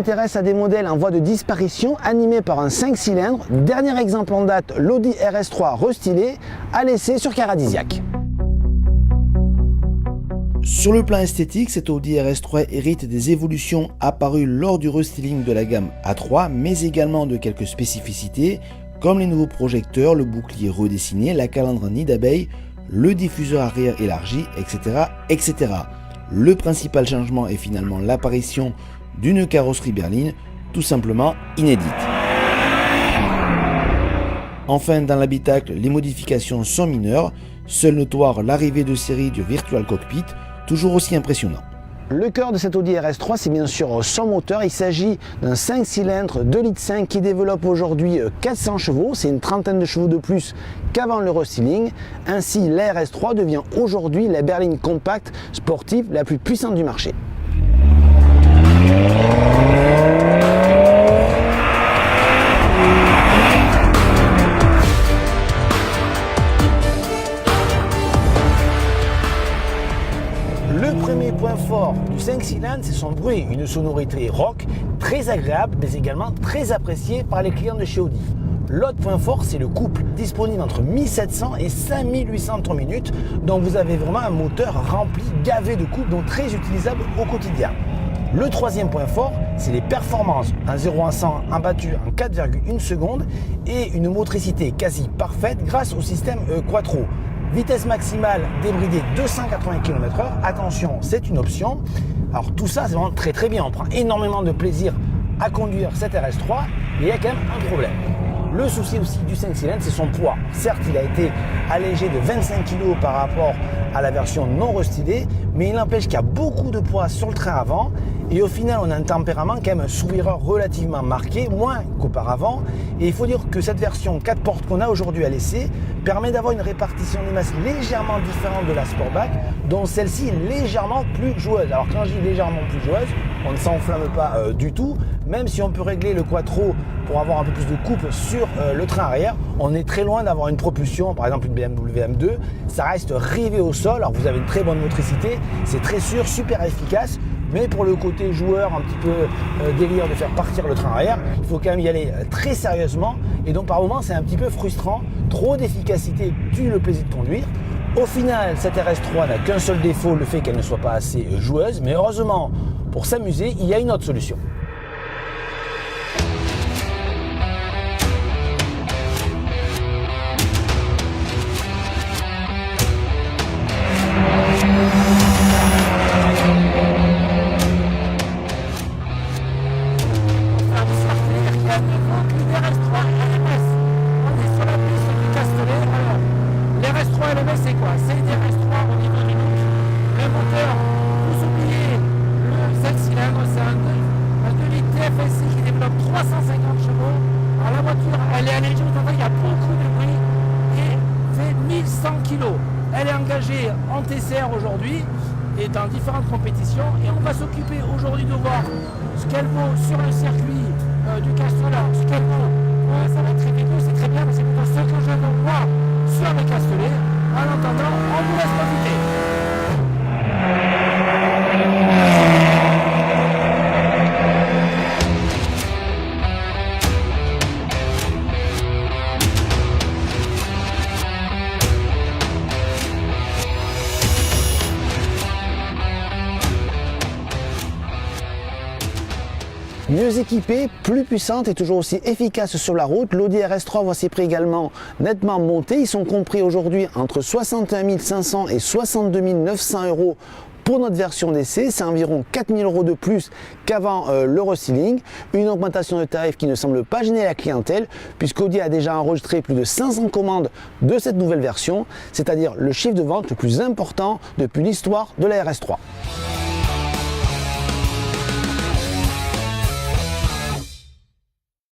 s'intéresse à des modèles en voie de disparition animés par un 5 cylindres. Dernier exemple en date, l'Audi RS3 restylé à l'essai sur Caradisiac. Sur le plan esthétique, cet Audi RS3 hérite des évolutions apparues lors du restyling de la gamme A3, mais également de quelques spécificités, comme les nouveaux projecteurs, le bouclier redessiné, la calandre nid d'abeille, le diffuseur arrière élargi, etc., etc. Le principal changement est finalement l'apparition d'une carrosserie berline, tout simplement inédite. Enfin, dans l'habitacle, les modifications sont mineures, seule notoire l'arrivée de série du Virtual Cockpit, toujours aussi impressionnant. Le cœur de cet Audi RS3, c'est bien sûr son moteur. Il s'agit d'un 5 cylindres 2,5 litres qui développe aujourd'hui 400 chevaux. C'est une trentaine de chevaux de plus qu'avant le restyling. Ainsi, la RS3 devient aujourd'hui la berline compacte sportive la plus puissante du marché. Le premier point fort du 5 cylindres, c'est son bruit, une sonorité rock très agréable, mais également très appréciée par les clients de chez Audi. L'autre point fort, c'est le couple, disponible entre 1700 et 5800 tours minutes, donc vous avez vraiment un moteur rempli, gavé de couple, donc très utilisable au quotidien. Le troisième point fort, c'est les performances. Un 0 à 100 abattu en 4,1 secondes et une motricité quasi parfaite grâce au système Quattro. Vitesse maximale débridée 280 km/h. Attention, c'est une option. Alors tout ça, c'est vraiment très bien. On prend énormément de plaisir à conduire cette RS3, mais il y a quand même un problème. Le souci aussi du 5 cylindres, c'est son poids. Certes, il a été allégé de 25 kg par rapport à la version non restylée, mais il n'empêche qu'il y a beaucoup de poids sur le train avant. Et au final, on a un tempérament quand même un sourire relativement marqué, moins qu'auparavant. Et il faut dire que cette version 4 portes qu'on a aujourd'hui à l'essai permet d'avoir une répartition des masses légèrement différente de la Sportback, dont celle-ci est légèrement plus joueuse. Alors quand je dis légèrement plus joueuse, on ne s'enflamme pas du tout, même si on peut régler le Quattro pour avoir un peu plus de couple sur le train arrière, on est très loin d'avoir une propulsion, par exemple une BMW M2, ça reste rivé au sol. Alors vous avez une très bonne motricité, c'est très sûr, super efficace, mais pour le côté joueur, un petit peu délire de faire partir le train arrière, il faut quand même y aller très sérieusement, et donc par moments c'est un petit peu frustrant, trop d'efficacité tue le plaisir de conduire. Au final, cette RS3 n'a qu'un seul défaut, le fait qu'elle ne soit pas assez joueuse, mais heureusement, pour s'amuser, il y a une autre solution. C'est quoi? C'est une RS3 au niveau du look. Le moteur, vous oubliez le 7 cylindres, c'est un 2 litres TFSI qui développe 350 chevaux. Alors la voiture, elle est allégée, vous entendez, il y a beaucoup de bruit et fait 1100 kg. Elle est engagée en TCR aujourd'hui et dans différentes compétitions. Et on va s'occuper aujourd'hui de voir ce qu'elle vaut sur le circuit du Castellet. Ce qu'elle vaut, ça va être très vidéo, c'est très bien, mais c'est plutôt ce que je veux voir sur le Castellet. En attendant, on vous laisse profiter. Mieux équipée, plus puissante et toujours aussi efficace sur la route, l'Audi RS3 voit ses prix également nettement monter. Ils sont compris aujourd'hui entre 61 500 et 62 900 euros pour notre version d'essai. C'est environ 4 000 euros de plus qu'avant le restyling. Une augmentation de tarif qui ne semble pas gêner la clientèle, puisqu'Audi a déjà enregistré plus de 500 commandes de cette nouvelle version, c'est-à-dire le chiffre de vente le plus important depuis l'histoire de la RS3.